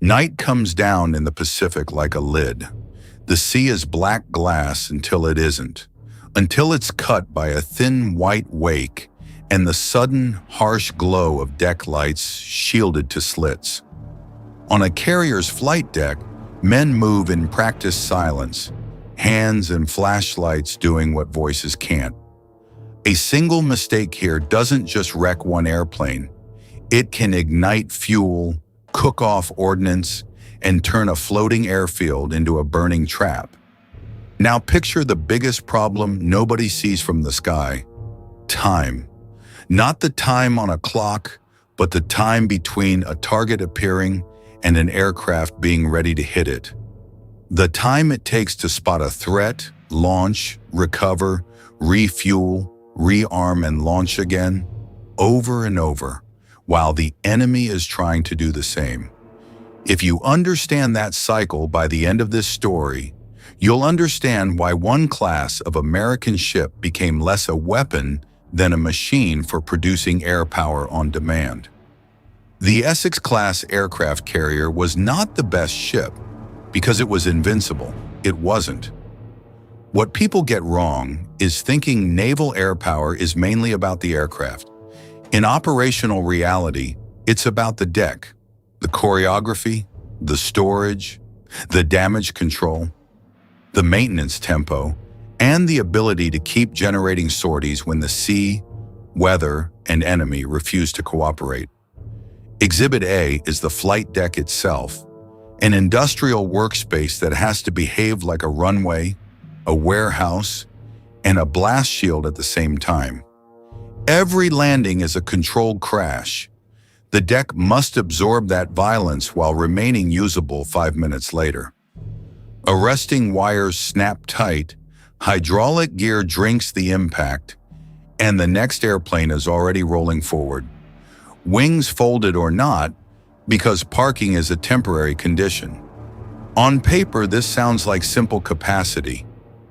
Night comes down in the Pacific like a lid. The sea is black glass until it isn't, until it's cut by a thin white wake and the sudden, harsh glow of deck lights shielded to slits. On a carrier's flight deck, men move in practiced silence, hands and flashlights doing what voices can't. A single mistake here doesn't just wreck one airplane. It can ignite fuel, cook off ordnance, and turn a floating airfield into a burning trap. Now picture the biggest problem nobody sees from the sky: time. Not the time on a clock, but the time between a target appearing and an aircraft being ready to hit it. The time it takes to spot a threat, launch, recover, refuel, rearm, and launch again, over and over, while the enemy is trying to do the same. If you understand that cycle by the end of this story, you'll understand why one class of American ship became less a weapon than a machine for producing air power on demand. The Essex-class aircraft carrier was not the best ship because it was invincible. It wasn't. What people get wrong is thinking naval air power is mainly about the aircraft. In operational reality, it's about the deck, the choreography, the storage, the damage control, the maintenance tempo, and the ability to keep generating sorties when the sea, weather, and enemy refuse to cooperate. Exhibit A is the flight deck itself, an industrial workspace that has to behave like a runway, a warehouse, and a blast shield at the same time. Every landing is a controlled crash. The deck must absorb that violence while remaining usable 5 minutes later. Arresting wires snap tight, hydraulic gear drinks the impact, and the next airplane is already rolling forward. Wings folded or not, because parking is a temporary condition. On paper, this sounds like simple capacity.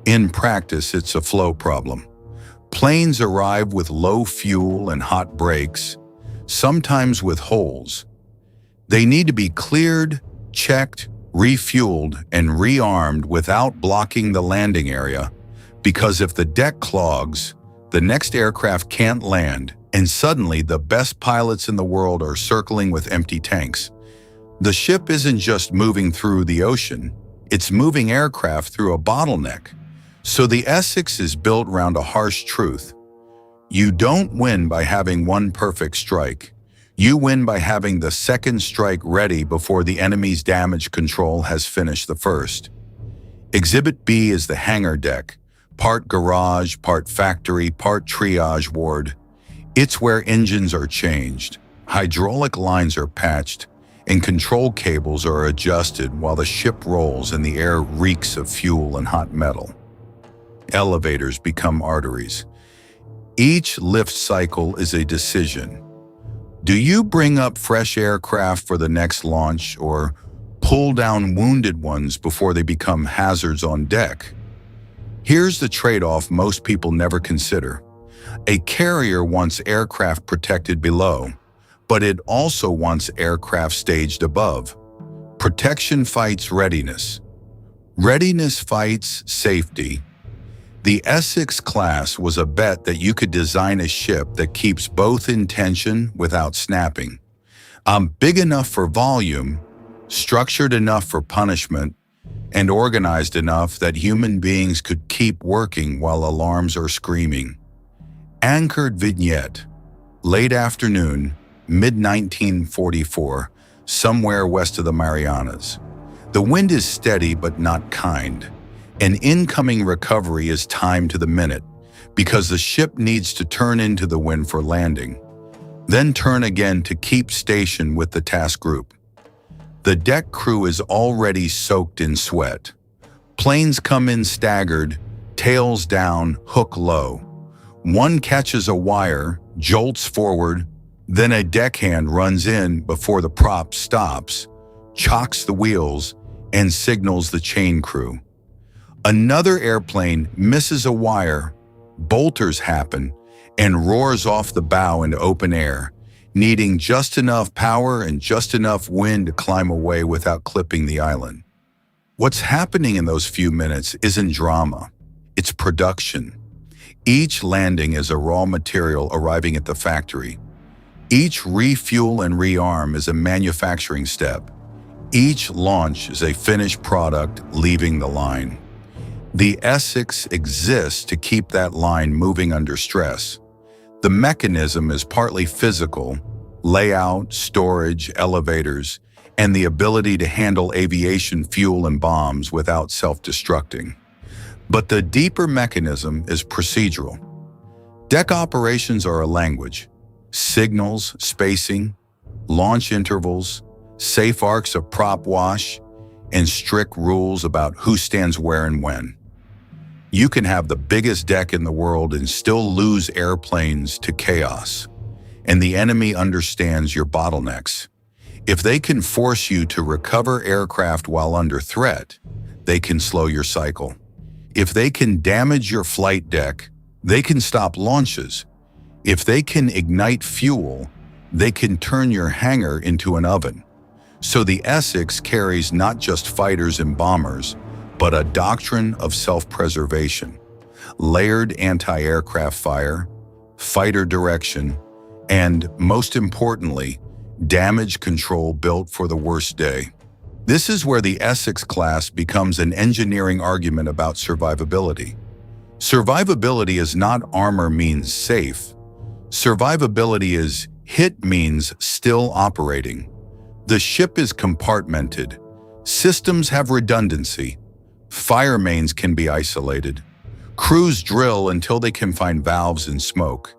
In practice, it's a flow problem. Planes arrive with low fuel and hot brakes, sometimes with holes. They need to be cleared, checked, refueled, and rearmed without blocking the landing area, because if the deck clogs, the next aircraft can't land, and suddenly the best pilots in the world are circling with empty tanks. The ship isn't just moving through the ocean, it's moving aircraft through a bottleneck. So the Essex is built around a harsh truth. You don't win by having one perfect strike. You win by having the second strike ready before the enemy's damage control has finished the first. Exhibit B is the hangar deck, part garage, part factory, part triage ward. It's where engines are changed, hydraulic lines are patched, and control cables are adjusted while the ship rolls and the air reeks of fuel and hot metal. Elevators become arteries. Each lift cycle is a decision. Do you bring up fresh aircraft for the next launch or pull down wounded ones before they become hazards on deck? Here's the trade-off most people never consider. A carrier wants aircraft protected below, but it also wants aircraft staged above. Protection fights readiness. Readiness fights safety. The Essex-class was a bet that you could design a ship that keeps both in tension without snapping. Big enough for volume, structured enough for punishment, and organized enough that human beings could keep working while alarms are screaming. Anchored vignette. Late afternoon, mid-1944, somewhere west of the Marianas. The wind is steady but not kind. An incoming recovery is timed to the minute because the ship needs to turn into the wind for landing, then turn again to keep station with the task group. The deck crew is already soaked in sweat. Planes come in staggered, tails down, hook low. One catches a wire, jolts forward, then a deckhand runs in before the prop stops, chocks the wheels, and signals the chain crew. Another airplane misses a wire, bolters happen, and roars off the bow into open air, needing just enough power and just enough wind to climb away without clipping the island. What's happening in those few minutes isn't drama, it's production. Each landing is a raw material arriving at the factory. Each refuel and rearm is a manufacturing step. Each launch is a finished product leaving the line. The Essex exists to keep that line moving under stress. The mechanism is partly physical, layout, storage, elevators, and the ability to handle aviation fuel and bombs without self-destructing. But the deeper mechanism is procedural. Deck operations are a language. Signals, spacing, launch intervals, safe arcs of prop wash, and strict rules about who stands where and when. You can have the biggest deck in the world and still lose airplanes to chaos. And the enemy understands your bottlenecks. If they can force you to recover aircraft while under threat, they can slow your cycle. If they can damage your flight deck, they can stop launches. If they can ignite fuel, they can turn your hangar into an oven. So the Essex carries not just fighters and bombers, but a doctrine of self-preservation, layered anti-aircraft fire, fighter direction, and, most importantly, damage control built for the worst day. This is where the Essex-class becomes an engineering argument about survivability. Survivability is not armor means safe. Survivability is hit means still operating. The ship is compartmented. Systems have redundancy. Fire mains can be isolated. Crews drill until they can find valves and smoke.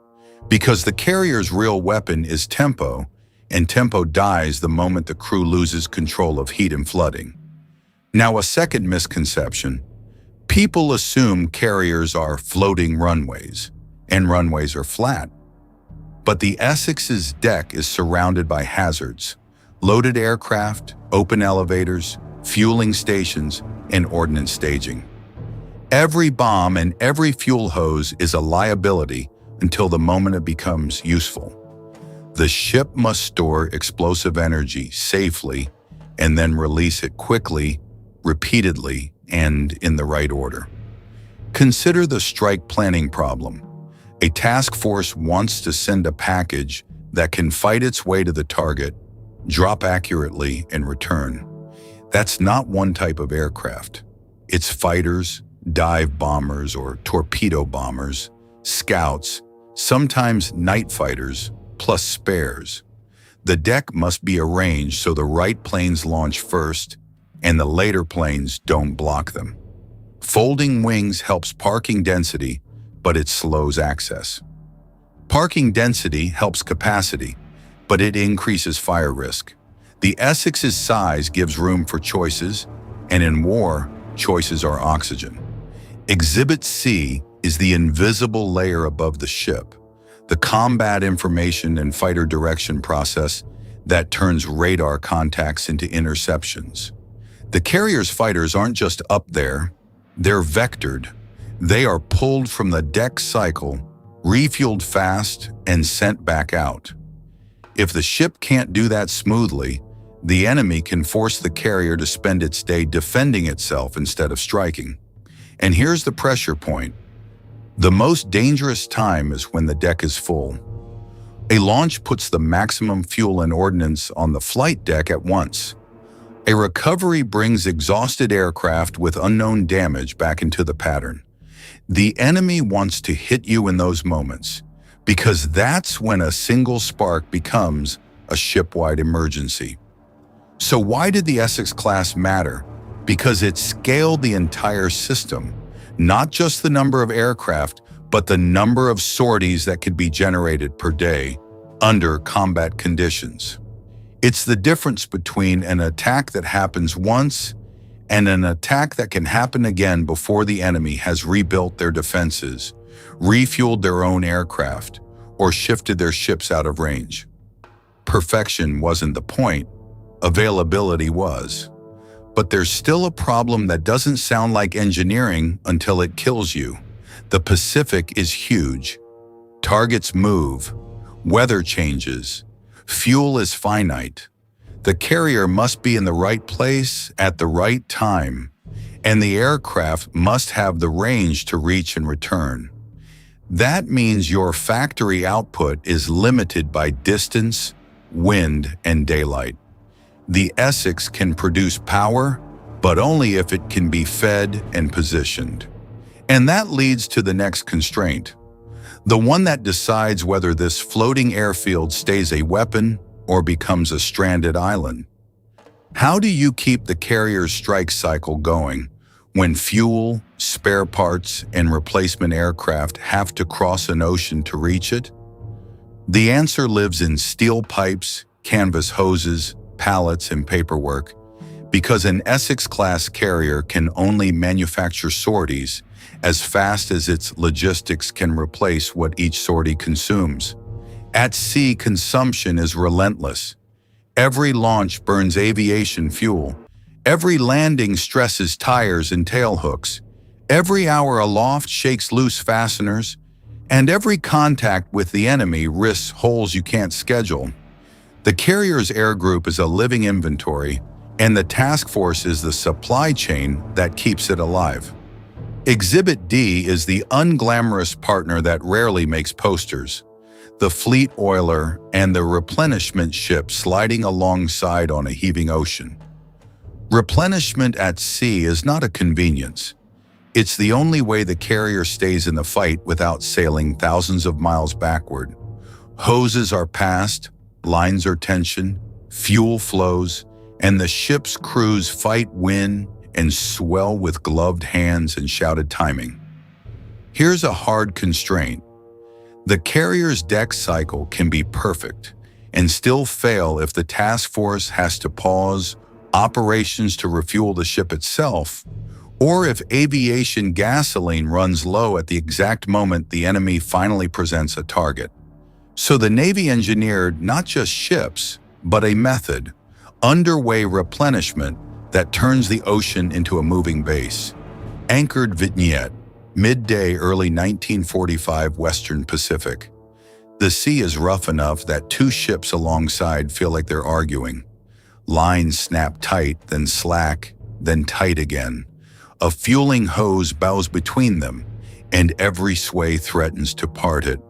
Because the carrier's real weapon is tempo, and tempo dies the moment the crew loses control of heat and flooding. Now, a second misconception. People assume carriers are floating runways, and runways are flat. But the Essex's deck is surrounded by hazards. Loaded aircraft, open elevators, fueling stations, and ordnance staging. Every bomb and every fuel hose is a liability until the moment it becomes useful. The ship must store explosive energy safely and then release it quickly, repeatedly, and in the right order. Consider the strike planning problem. A task force wants to send a package that can fight its way to the target, drop accurately, and return. That's not one type of aircraft. It's fighters, dive bombers or torpedo bombers, scouts, sometimes night fighters, plus spares. The deck must be arranged so the right planes launch first and the later planes don't block them. Folding wings helps parking density, but it slows access. Parking density helps capacity, but it increases fire risk. The Essex's size gives room for choices, and in war, choices are oxygen. Exhibit C is the invisible layer above the ship, the combat information and fighter direction process that turns radar contacts into interceptions. The carrier's fighters aren't just up there, they're vectored. They are pulled from the deck cycle, refueled fast, and sent back out. If the ship can't do that smoothly, the enemy can force the carrier to spend its day defending itself instead of striking. And here's the pressure point. The most dangerous time is when the deck is full. A launch puts the maximum fuel and ordnance on the flight deck at once. A recovery brings exhausted aircraft with unknown damage back into the pattern. The enemy wants to hit you in those moments, because that's when a single spark becomes a ship-wide emergency. So why did the Essex-class matter? Because it scaled the entire system, not just the number of aircraft, but the number of sorties that could be generated per day under combat conditions. It's the difference between an attack that happens once and an attack that can happen again before the enemy has rebuilt their defenses, refueled their own aircraft, or shifted their ships out of range. Perfection wasn't the point, availability was. But there's still a problem that doesn't sound like engineering until it kills you. The Pacific is huge. Targets move. Weather changes. Fuel is finite. The carrier must be in the right place at the right time, and the aircraft must have the range to reach and return. That means your factory output is limited by distance, wind, and daylight. The Essex can produce power, but only if it can be fed and positioned. And that leads to the next constraint, the one that decides whether this floating airfield stays a weapon or becomes a stranded island. How do you keep the carrier's strike cycle going when fuel, spare parts, and replacement aircraft have to cross an ocean to reach it? The answer lives in steel pipes, canvas hoses, pallets, and paperwork, because an Essex-class carrier can only manufacture sorties as fast as its logistics can replace what each sortie consumes. At sea, consumption is relentless. Every launch burns aviation fuel. Every landing stresses tires and tailhooks. Every hour aloft shakes loose fasteners. And every contact with the enemy risks holes you can't schedule. The carrier's air group is a living inventory, and the task force is the supply chain that keeps it alive. Exhibit D is the unglamorous partner that rarely makes posters, the fleet oiler and the replenishment ship sliding alongside on a heaving ocean. Replenishment at sea is not a convenience. It's the only way the carrier stays in the fight without sailing thousands of miles backward. Hoses are passed, lines are tensioned, fuel flows, and the ship's crews fight wind and swell with gloved hands and shouted timing. Here's a hard constraint. The carrier's deck cycle can be perfect and still fail if the task force has to pause operations to refuel the ship itself, or if aviation gasoline runs low at the exact moment the enemy finally presents a target. So the Navy engineered not just ships, but a method, underway replenishment, that turns the ocean into a moving base. Anchored vignette, midday early 1945 Western Pacific. The sea is rough enough that two ships alongside feel like they're arguing. Lines snap tight, then slack, then tight again. A fueling hose bows between them, and every sway threatens to part it.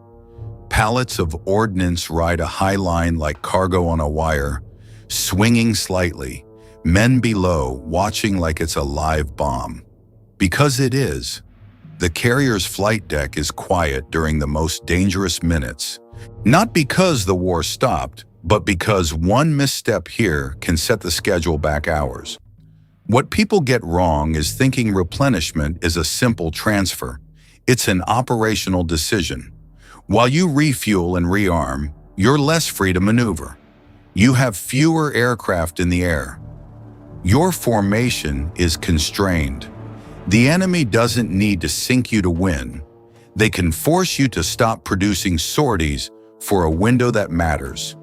Pallets of ordnance ride a high line like cargo on a wire, swinging slightly, men below watching like it's a live bomb. Because it is. The carrier's flight deck is quiet during the most dangerous minutes, not because the war stopped, but because one misstep here can set the schedule back hours. What people get wrong is thinking replenishment is a simple transfer. It's an operational decision. While you refuel and rearm, you're less free to maneuver. You have fewer aircraft in the air. Your formation is constrained. The enemy doesn't need to sink you to win. They can force you to stop producing sorties for a window that matters.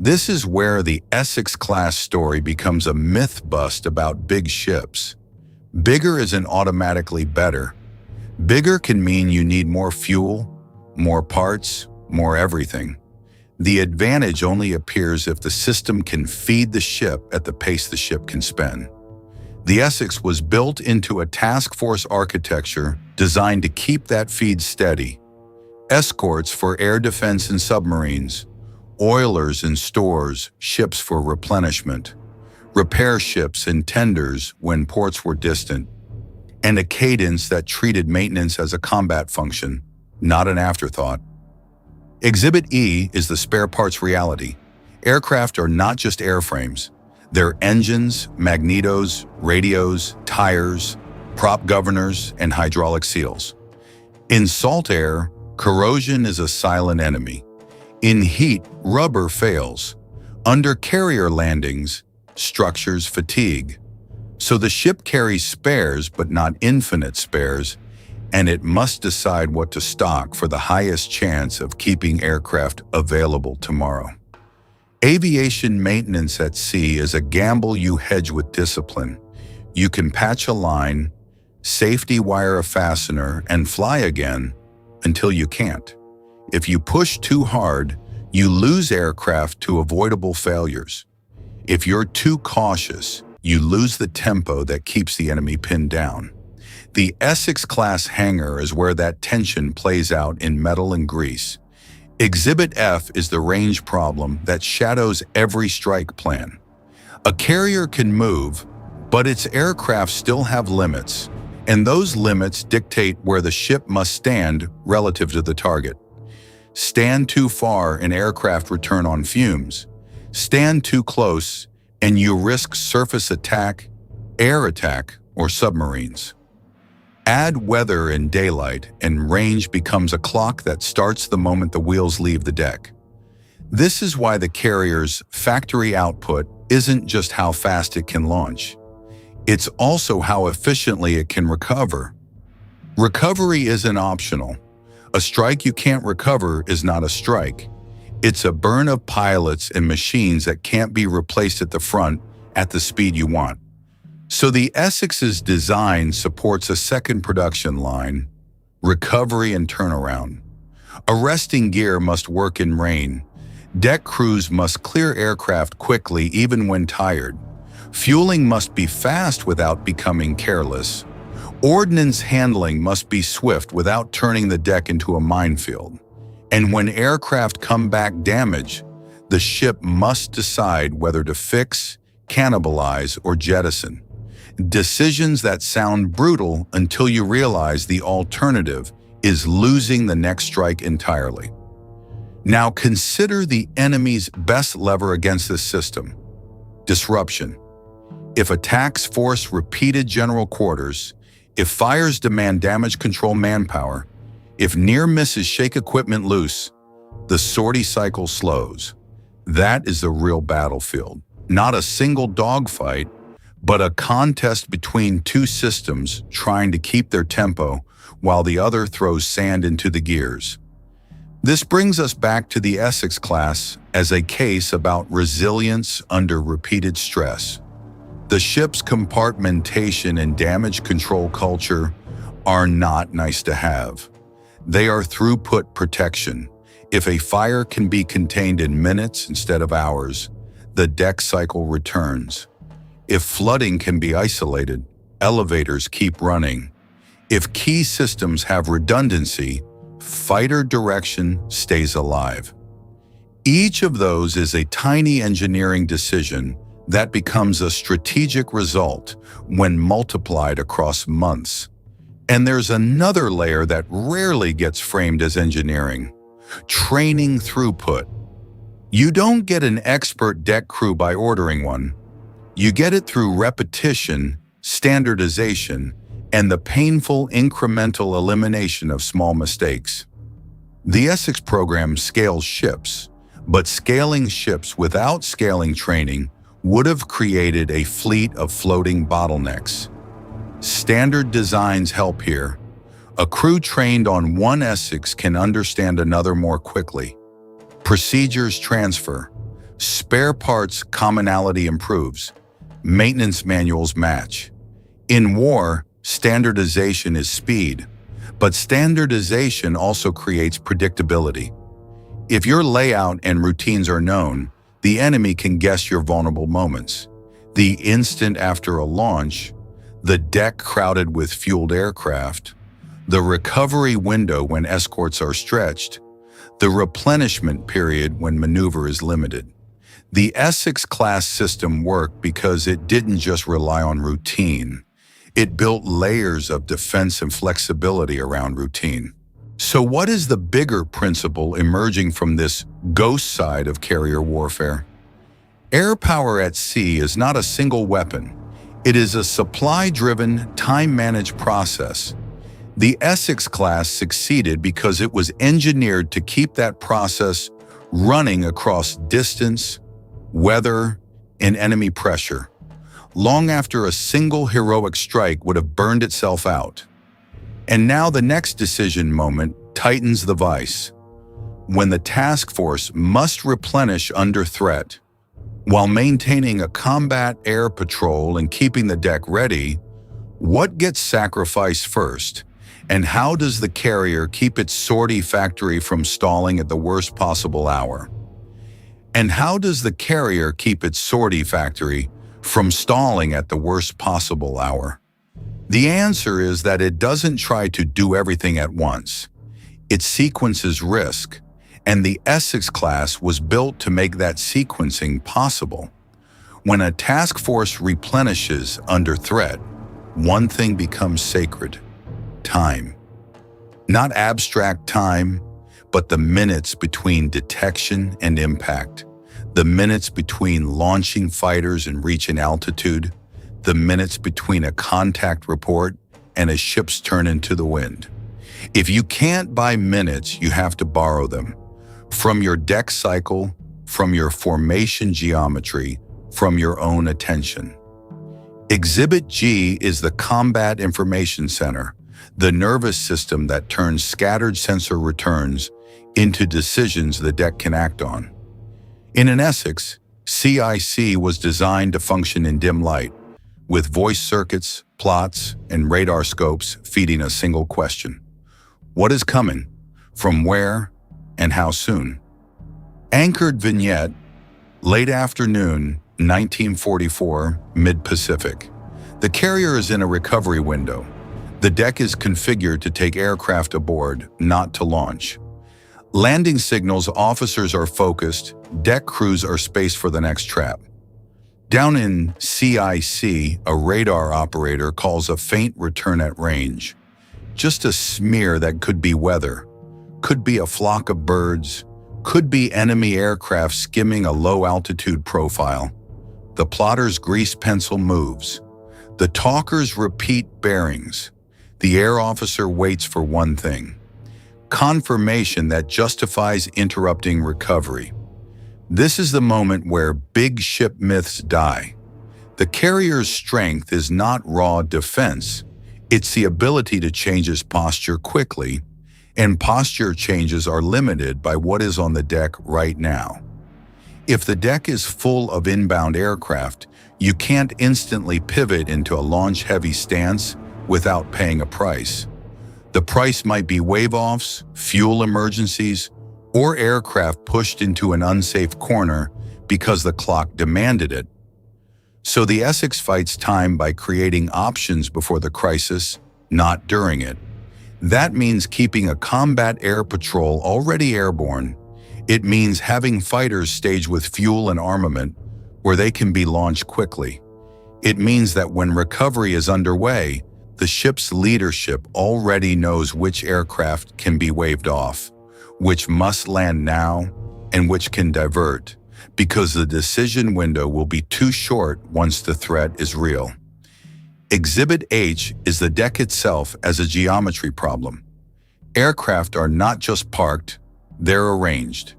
This is where the Essex-class story becomes a myth bust about big ships. Bigger isn't automatically better. Bigger can mean you need more fuel, more parts, more everything. The advantage only appears if the system can feed the ship at the pace the ship can spin. The Essex was built into a task force architecture designed to keep that feed steady. Escorts for air defense and submarines, oilers and stores, ships for replenishment, repair ships and tenders when ports were distant, and a cadence that treated maintenance as a combat function, not an afterthought. Exhibit E is the spare parts reality. Aircraft are not just airframes. They're engines, magnetos, radios, tires, prop governors, and hydraulic seals. In salt air, corrosion is a silent enemy. In heat, rubber fails. Under carrier landings, structures fatigue. So the ship carries spares, but not infinite spares, and it must decide what to stock for the highest chance of keeping aircraft available tomorrow. Aviation maintenance at sea is a gamble you hedge with discipline. You can patch a line, safety wire a fastener, and fly again until you can't. If you push too hard, You lose aircraft to avoidable failures. If you're too cautious, you lose the tempo that keeps the enemy pinned down. The Essex-class hangar is where that tension plays out in metal and grease. Exhibit F is the range problem that shadows every strike plan. A carrier can move, but its aircraft still have limits, and those limits dictate where the ship must stand relative to the target. Stand too far and aircraft return on fumes. Stand too close and you risk surface attack, air attack, or submarines. Add weather and daylight, and range becomes a clock that starts the moment the wheels leave the deck. This is why the carrier's factory output isn't just how fast it can launch. It's also how efficiently it can recover. Recovery isn't optional. A strike you can't recover is not a strike. It's a burn of pilots and machines that can't be replaced at the front at the speed you want. So the Essex's design supports a second production line, recovery and turnaround. Arresting gear must work in rain. Deck crews must clear aircraft quickly even when tired. Fueling must be fast without becoming careless. Ordnance handling must be swift without turning the deck into a minefield. And when aircraft come back damaged, the ship must decide whether to fix, cannibalize, or jettison. Decisions that sound brutal until you realize the alternative is losing the next strike entirely. Now consider the enemy's best lever against this system: disruption. If attacks force repeated general quarters, if fires demand damage control manpower, if near misses shake equipment loose, the sortie cycle slows. That is the real battlefield, not a single dogfight, but a contest between two systems trying to keep their tempo while the other throws sand into the gears. This brings us back to the Essex-class as a case about resilience under repeated stress. The ship's compartmentation and damage control culture are not nice to have. They are throughput protection. If a fire can be contained in minutes instead of hours, the deck cycle returns. If flooding can be isolated, elevators keep running. If key systems have redundancy, fighter direction stays alive. Each of those is a tiny engineering decision that becomes a strategic result when multiplied across months. And there's another layer that rarely gets framed as engineering: training throughput. You don't get an expert deck crew by ordering one. You get it through repetition, standardization, and the painful incremental elimination of small mistakes. The Essex program scales ships, but scaling ships without scaling training would have created a fleet of floating bottlenecks. Standard designs help here. A crew trained on one Essex can understand another more quickly. Procedures transfer. Spare parts commonality improves. Maintenance manuals match. In war, standardization is speed, but standardization also creates predictability. If your layout and routines are known, the enemy can guess your vulnerable moments. The instant after a launch, the deck crowded with fueled aircraft, the recovery window when escorts are stretched, the replenishment period when maneuver is limited. The Essex-class system worked because it didn't just rely on routine. It built layers of defense and flexibility around routine. So what is the bigger principle emerging from this ghost side of carrier warfare? Air power at sea is not a single weapon. It is a supply-driven, time-managed process. The Essex-class succeeded because it was engineered to keep that process running across distance, weather, and enemy pressure, long after a single heroic strike would have burned itself out. And now the next decision moment tightens the vice. When the task force must replenish under threat, while maintaining a combat air patrol and keeping the deck ready, what gets sacrificed first? And how does the carrier keep its sortie factory from stalling at the worst possible hour? And how does the carrier keep its sortie factory from stalling at the worst possible hour? The answer is that it doesn't try to do everything at once. It sequences risk, and the Essex-class was built to make that sequencing possible. When a task force replenishes under threat, one thing becomes sacred: time. Not abstract time, but the minutes between detection and impact, the minutes between launching fighters and reaching altitude, the minutes between a contact report and a ship's turn into the wind. If you can't buy minutes, you have to borrow them. From your deck cycle, from your formation geometry, from your own attention. Exhibit G is the Combat Information Center, the nervous system that turns scattered sensor returns into decisions the deck can act on. In an Essex, CIC was designed to function in dim light, with voice circuits, plots, and radar scopes feeding a single question: what is coming, from where, and how soon? Anchored vignette, late afternoon, 1944, mid-Pacific. The carrier is in a recovery window. The deck is configured to take aircraft aboard, not to launch. Landing signals, officers are focused, deck crews are spaced for the next trap. Down in CIC, a radar operator calls a faint return at range. Just a smear that could be weather, could be a flock of birds, could be enemy aircraft skimming a low-altitude profile. The plotter's grease pencil moves. The talkers repeat bearings. The air officer waits for one thing: confirmation that justifies interrupting recovery. This is the moment where big ship myths die. The carrier's strength is not raw defense. It's the ability to change its posture quickly, and posture changes are limited by what is on the deck right now. If the deck is full of inbound aircraft, you can't instantly pivot into a launch-heavy stance without paying a price. The price might be wave-offs, fuel emergencies, or aircraft pushed into an unsafe corner because the clock demanded it. So the Essex fights time by creating options before the crisis, not during it. That means keeping a combat air patrol already airborne. It means having fighters staged with fuel and armament where they can be launched quickly. It means that when recovery is underway, the ship's leadership already knows which aircraft can be waved off, which must land now, and which can divert, because the decision window will be too short once the threat is real. Exhibit H is the deck itself as a geometry problem. Aircraft are not just parked, they're arranged.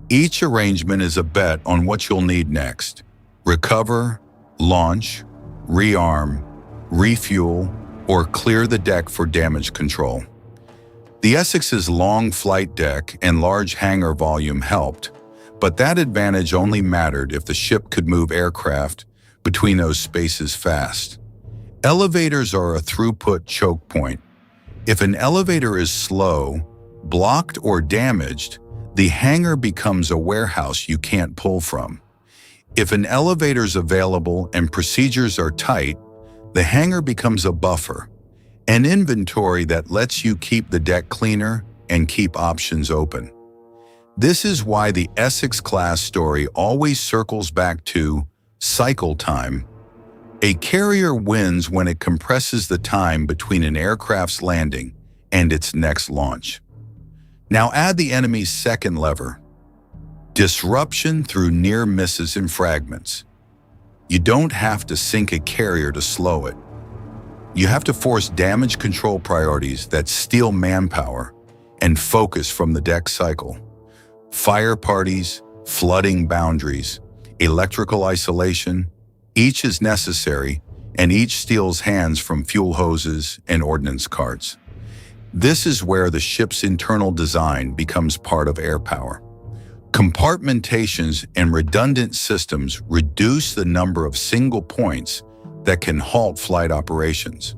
Each arrangement is a bet on what you'll need next: recover, launch, rearm, refuel, or clear the deck for damage control. The Essex's long flight deck and large hangar volume helped, but that advantage only mattered if the ship could move aircraft between those spaces fast. Elevators are a throughput choke point. If an elevator is slow, blocked, or damaged, the hangar becomes a warehouse you can't pull from. If an elevator's available and procedures are tight, the hangar becomes a buffer, an inventory that lets you keep the deck cleaner and keep options open. This is why the Essex-class story always circles back to cycle time. A carrier wins when it compresses the time between an aircraft's landing and its next launch. Now add the enemy's second lever: disruption through near misses and fragments. You don't have to sink a carrier to slow it. You have to force damage control priorities that steal manpower and focus from the deck cycle. Fire parties, flooding boundaries, electrical isolation, each is necessary, and each steals hands from fuel hoses and ordnance carts. This is where the ship's internal design becomes part of air power. Compartmentations and redundant systems reduce the number of single points that can halt flight operations.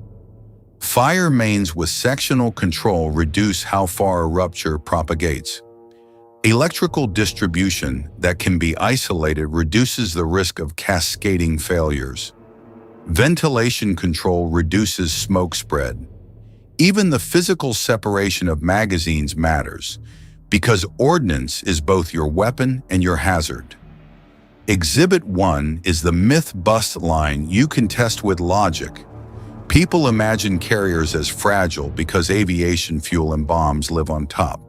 Fire mains with sectional control reduce how far a rupture propagates. Electrical distribution that can be isolated reduces the risk of cascading failures. Ventilation control reduces smoke spread. Even the physical separation of magazines matters, because ordnance is both your weapon and your hazard. Exhibit 1 is the myth-bust line you can test with logic. People imagine carriers as fragile because aviation fuel and bombs live on top.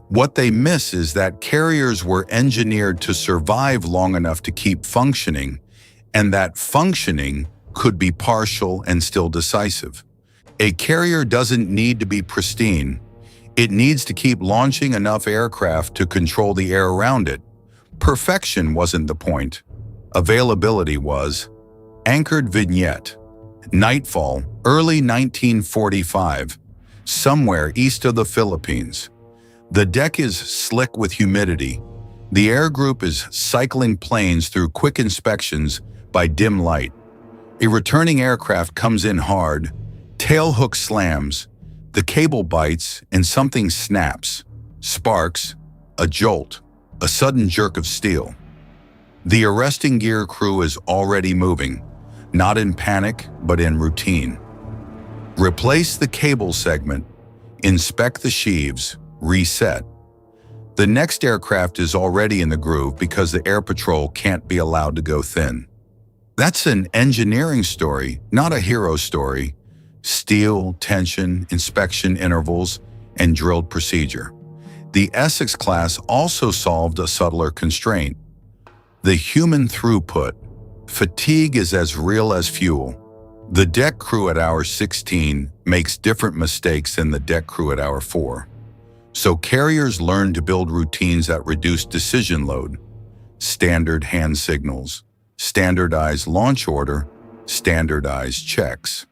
What they miss is that carriers were engineered to survive long enough to keep functioning, and that functioning could be partial and still decisive. A carrier doesn't need to be pristine. It needs to keep launching enough aircraft to control the air around it. Perfection wasn't the point. Availability was. Anchored vignette. Nightfall, early 1945, somewhere east of the Philippines. The deck is slick with humidity. The air group is cycling planes through quick inspections by dim light. A returning aircraft comes in hard, tail hook slams, the cable bites, and something snaps. Sparks, a jolt, a sudden jerk of steel. The arresting gear crew is already moving, not in panic, but in routine. Replace the cable segment, inspect the sheaves, reset. The next aircraft is already in the groove because the air patrol can't be allowed to go thin. That's an engineering story, not a hero story. Steel, tension, inspection intervals, and drilled procedure. The Essex-class also solved a subtler constraint. The human throughput. Fatigue is as real as fuel. The deck crew at hour 16 makes different mistakes than the deck crew at hour 4. So carriers learn to build routines that reduce decision load. Standard hand signals, standardized launch order, standardized checks.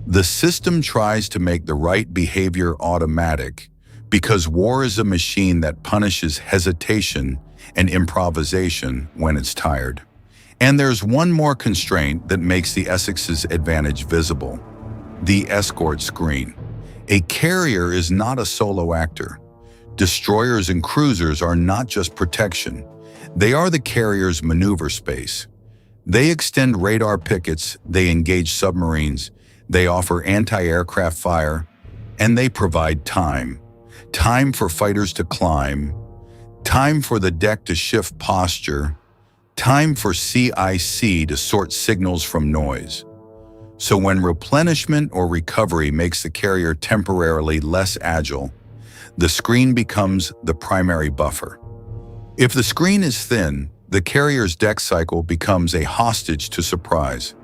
The system tries to make the right behavior automatic because war is a machine that punishes hesitation and improvisation when it's tired. And there's one more constraint that makes the Essex's advantage visible: the escort screen. A carrier is not a solo actor. Destroyers and cruisers are not just protection. They are the carrier's maneuver space. They extend radar pickets, they engage submarines, they offer anti-aircraft fire, and they provide time. Time for fighters to climb, time for the deck to shift posture, time for CIC to sort signals from noise. So when replenishment or recovery makes the carrier temporarily less agile, the screen becomes the primary buffer. If the screen is thin, the carrier's deck cycle becomes a hostage to surprise.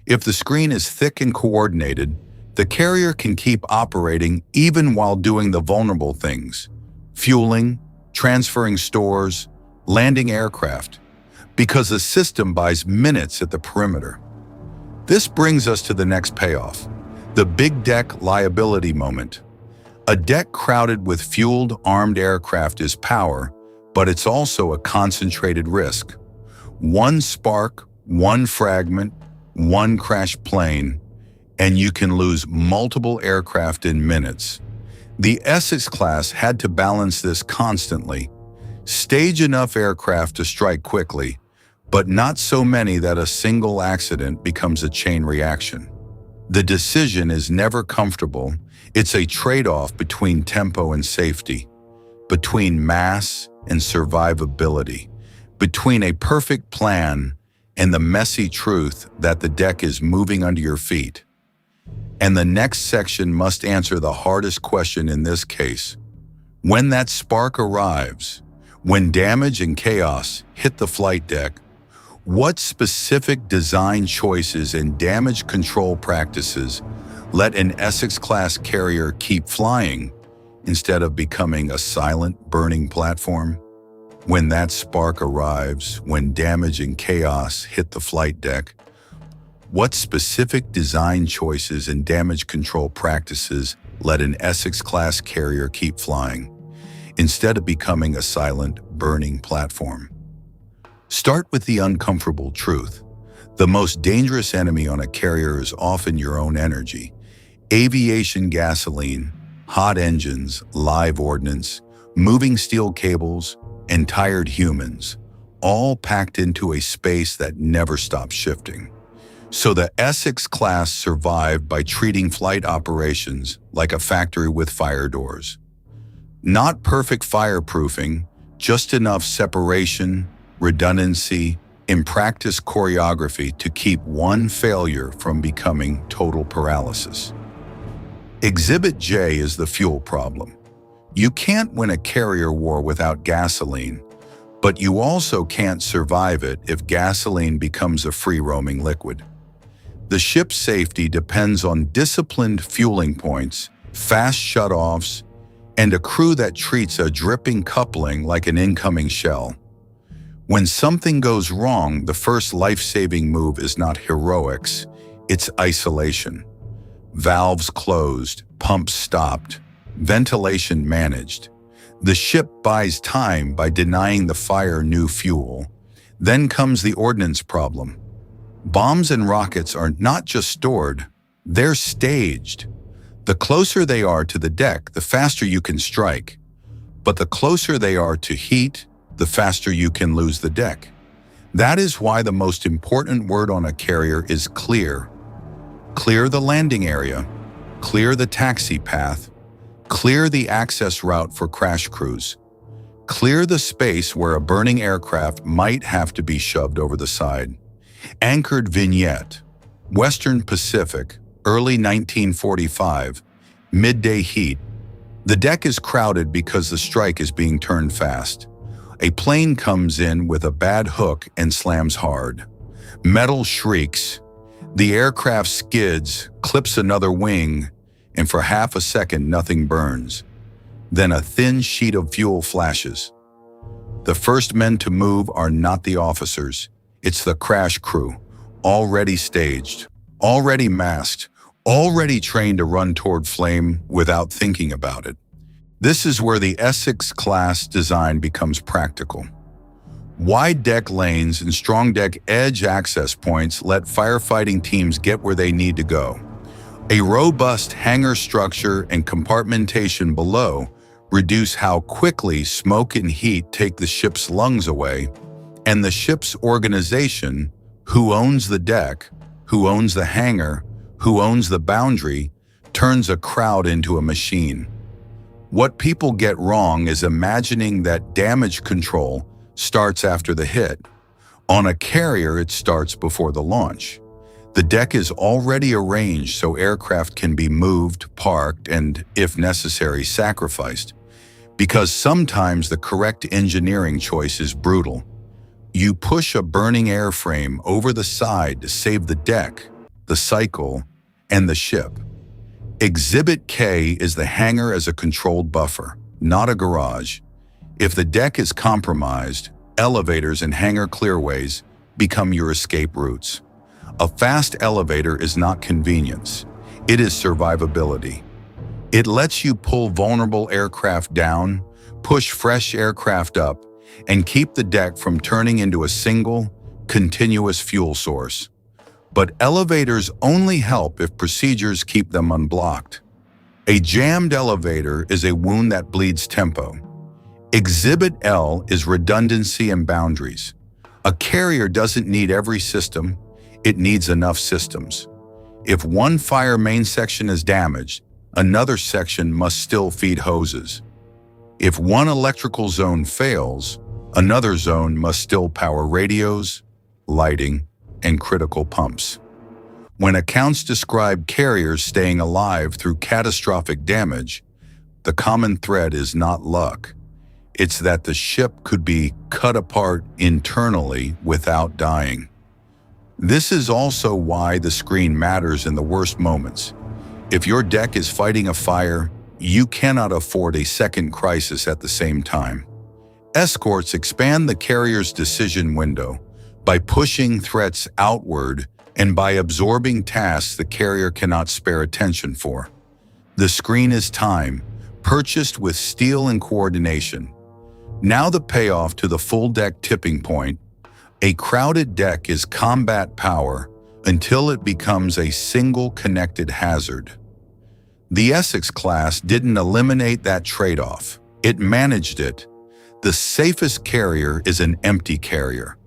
If the screen is thick and coordinated, the carrier can keep operating even while doing the vulnerable things: fueling, transferring stores, landing aircraft, because the system buys minutes at the perimeter. This brings us to the next payoff, the big deck liability moment. A deck crowded with fueled, armed aircraft is power, but it's also a concentrated risk. One spark, one fragment, one crashed plane, and you can lose multiple aircraft in minutes. The Essex-class had to balance this constantly. Stage enough aircraft to strike quickly, but not so many that a single accident becomes a chain reaction. The decision is never comfortable. It's a trade-off between tempo and safety, between mass and survivability, between a perfect plan and the messy truth that the deck is moving under your feet. And the next section must answer the hardest question in this case. When that spark arrives, when damage and chaos hit the flight deck, what specific design choices and damage control practices let an Essex-class carrier keep flying instead of becoming a silent, burning platform? When that spark arrives, when damage and chaos hit the flight deck, what specific design choices and damage control practices let an Essex-class carrier keep flying instead of becoming a silent, burning platform? Start with the uncomfortable truth. The most dangerous enemy on a carrier is often your own energy. Aviation gasoline, hot engines, live ordnance, moving steel cables, and tired humans, all packed into a space that never stops shifting. So the Essex-class survived by treating flight operations like a factory with fire doors. Not perfect fireproofing, just enough separation, redundancy, and practice choreography to keep one failure from becoming total paralysis. Exhibit J is the fuel problem. You can't win a carrier war without gasoline, but you also can't survive it if gasoline becomes a free-roaming liquid. The ship's safety depends on disciplined fueling points, fast shutoffs, and a crew that treats a dripping coupling like an incoming shell. When something goes wrong, the first life-saving move is not heroics, it's isolation. Valves closed, pumps stopped, ventilation managed. The ship buys time by denying the fire new fuel. Then comes the ordnance problem. Bombs and rockets are not just stored, they're staged. The closer they are to the deck, the faster you can strike. But the closer they are to heat, the faster you can lose the deck. That is why the most important word on a carrier is clear. Clear the landing area, clear the taxi path, clear the access route for crash crews. Clear the space where a burning aircraft might have to be shoved over the side. Anchored vignette. Western Pacific, early 1945, midday heat. The deck is crowded because the strike is being turned fast. A plane comes in with a bad hook and slams hard. Metal shrieks. The aircraft skids, clips another wing, and for half a second nothing burns. Then a thin sheet of fuel flashes. The first men to move are not the officers. It's the crash crew, already staged, already masked, already trained to run toward flame without thinking about it. This is where the Essex-class design becomes practical. Wide deck lanes and strong deck edge access points let firefighting teams get where they need to go. A robust hangar structure and compartmentation below reduce how quickly smoke and heat take the ship's lungs away, and the ship's organization, who owns the deck, who owns the hangar, who owns the boundary, turns a crowd into a machine. What people get wrong is imagining that damage control starts after the hit. On a carrier, it starts before the launch. The deck is already arranged so aircraft can be moved, parked, and, if necessary, sacrificed. Because sometimes the correct engineering choice is brutal. You push a burning airframe over the side to save the deck, the cycle, and the ship. Exhibit K is the hangar as a controlled buffer, not a garage. If the deck is compromised, elevators and hangar clearways become your escape routes. A fast elevator is not convenience, it is survivability. It lets you pull vulnerable aircraft down, push fresh aircraft up, and keep the deck from turning into a single, continuous fuel source. But elevators only help if procedures keep them unblocked. A jammed elevator is a wound that bleeds tempo. Exhibit L is redundancy and boundaries. A carrier doesn't need every system, it needs enough systems. If one fire main section is damaged, another section must still feed hoses. If one electrical zone fails, another zone must still power radios, lighting, and critical pumps. When accounts describe carriers staying alive through catastrophic damage, the common thread is not luck. It's that the ship could be cut apart internally without dying. This is also why the screen matters in the worst moments. If your deck is fighting a fire, you cannot afford a second crisis at the same time. Escorts expand the carrier's decision window by pushing threats outward and by absorbing tasks the carrier cannot spare attention for. The screen is time, purchased with steel and coordination. Now the payoff to the full deck tipping point. A crowded deck is combat power until it becomes a single connected hazard. The Essex-class didn't eliminate that trade-off. It managed it. The safest carrier is an empty carrier.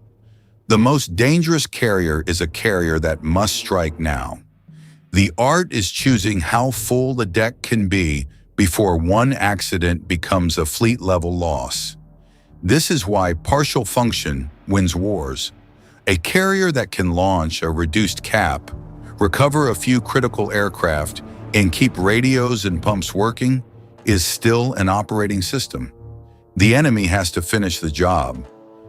The most dangerous carrier is a carrier that must strike now. The art is choosing how full the deck can be before one accident becomes a fleet-level loss. This is why partial function wins wars. A carrier that can launch a reduced cap, recover a few critical aircraft, and keep radios and pumps working is still an operating system. The enemy has to finish the job,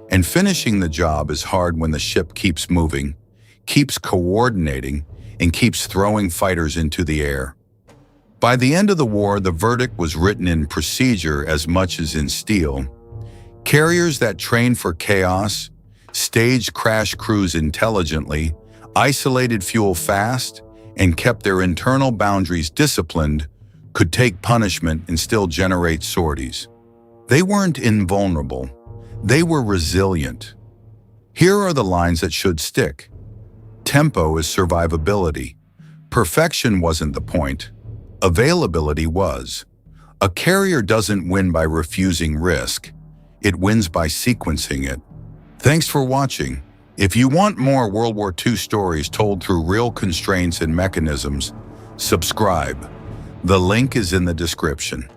and finishing the job is hard when the ship keeps moving, keeps coordinating, and keeps throwing fighters into the air. By the end of the war, the verdict was written in procedure as much as in steel. Carriers that trained for chaos, staged crash crews intelligently, isolated fuel fast, and kept their internal boundaries disciplined could take punishment and still generate sorties. They weren't invulnerable. They were resilient. Here are the lines that should stick. Tempo is survivability. Perfection wasn't the point. Availability was. A carrier doesn't win by refusing risk. It wins by sequencing it. Thanks for watching. If you want more World War II stories told through real constraints and mechanisms, subscribe. The link is in the description.